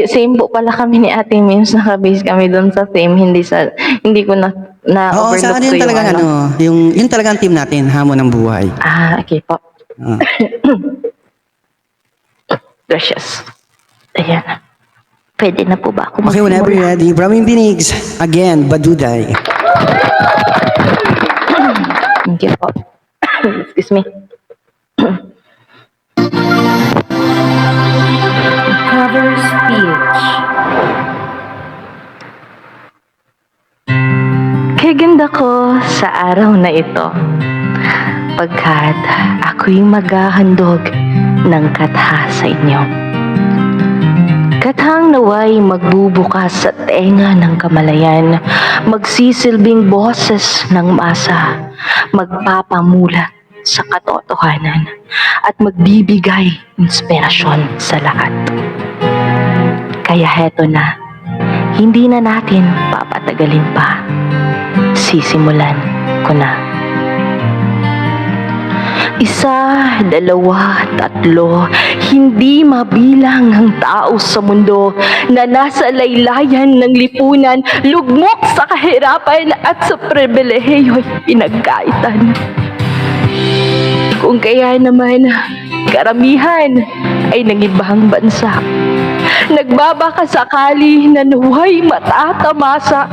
Same po pala kami ni Ate Mims, naka-base kami doon sa same, hindi ko Oo, na-overlook sa ano ko yun yung talagang yun talagang team natin, Hamon ng Buhay. Okay po. Ah. Gracious. Ayan. Pwede na po ba ako Okay, whenever you're magsimula? ready. Braming Binigs, again, Baduday. Thank you po. Excuse me. Cover speech. Kaganda ko sa araw na ito, pagkat ako'y maghahandog ng katha sa inyo. Kathang naway magbubukas sa tenga ng kamalayan, magsisilbing boses ng masa, magpapamulat sa katotohanan, at magbibigay inspirasyon sa lahat. Kaya heto na, hindi na natin papatagalin pa. Sisimulan ko na. 1, 2, 3, hindi mabilang ang tao sa mundo na nasa laylayan ng lipunan, lugmok sa kahirapan at sa pribilehiyo'y pinagkaitan. Kung kaya naman, karamihan ay ng ibang bansa. Nagbabakasakali na naway matatamasa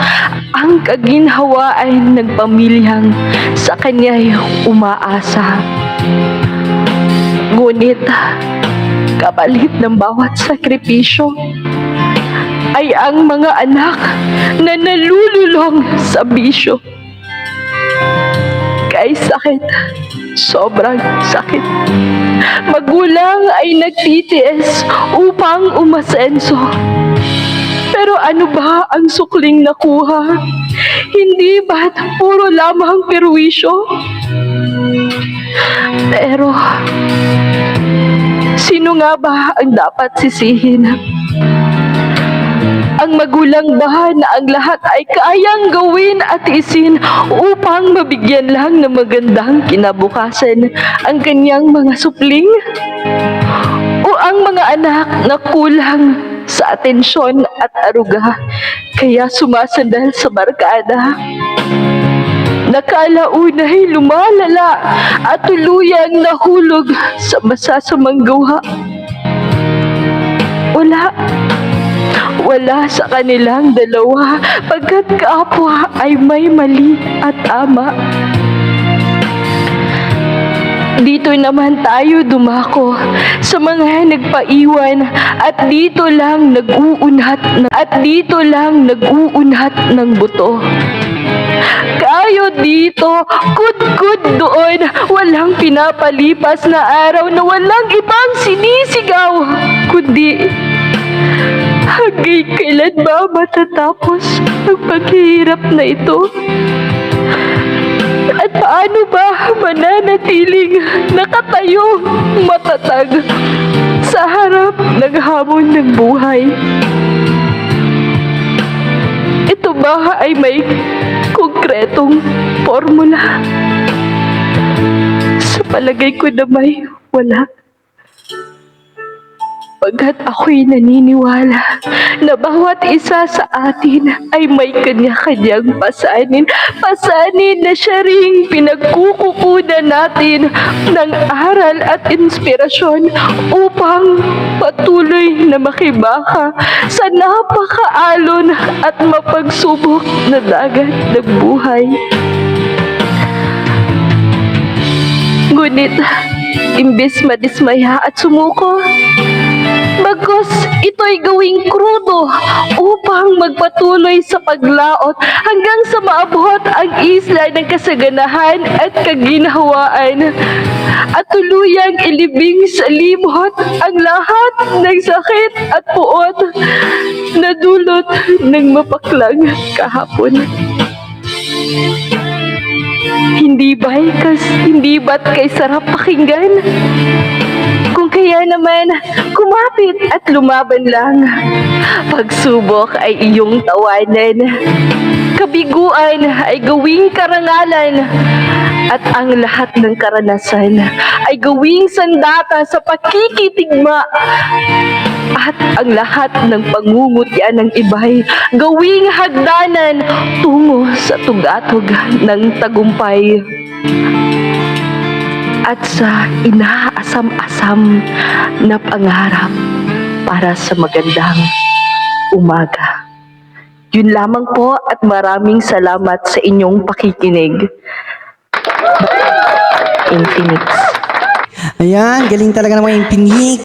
ang kaginhawaan ng pamilyang sa kanya'y umaasa. Ngunit, kapalit ng bawat sakripisyo ay ang mga anak na nalululong sa bisyo. Kay sakit, sobrang sakit. Magulang ay nagtitiis upang umasenso. Pero ano ba ang sukling nakuha? Hindi ba't puro lamang perwisyo? Pero, sino nga ba ang dapat sisihin? Ang magulang ba na ang lahat ay kayang gawin at isin upang mabigyan lang ng magandang kinabukasan ang kanyang mga supling? O ang mga anak na kulang sa atensyon at aruga kaya sumasandal sa barkada? Nakalaunay lumalala at tuluyang nahulog sa masasamang gawa. Wala sa kanilang dalawa pagkat kapwa ay may mali at tama. Dito naman tayo dumako sa mga nagpaiwan at dito lang nag-uunhat ng buto. Kayo dito, kud-kud doon, walang pinapalipas na araw na walang ibang sinisigaw, kundi hanggang kailan ba matatapos ang paghihirap na ito? At paano ba mananatiling nakatayo, matatag sa harap ng hamon ng buhay? Ito ba ay may konkretong formula? Sa palagay ko na may wala. Pagkat ako'y naniniwala na bawat isa sa atin ay may kanya-kanyang pasanin. Pasanin na siya ring pinagkukukunan natin ng aral at inspirasyon upang patuloy na makibaka sa napakaalon at mapagsubok na dagat ng buhay. Ngunit, imbes madismaya at sumuko, bagkus ito'y gawing krudo upang magpatuloy sa paglaot hanggang sa maabot ang isla ng kasaganahan at kaginhawaan at tuluyang ilibing sa limot ang lahat ng sakit at puot na dulot ng mapaklang kahapon. Hindi ba't kay sarap pakinggan? Kung kaya naman, kumapit at lumaban lang. Pagsubok ay iyong tawanan. Kabiguan ay gawing karangalan. At ang lahat ng karanasan ay gawing sandata sa pakikitigma. at ang lahat ng pangungutya ng iba'y gawing hagdanan tungo sa tugatog ng tagumpay. At sa inaasam-asam na pangarap para sa magandang umaga. Yun lamang po at maraming salamat sa inyong pakikinig. Infinix. Ayan, galing talaga ng mga Infinix.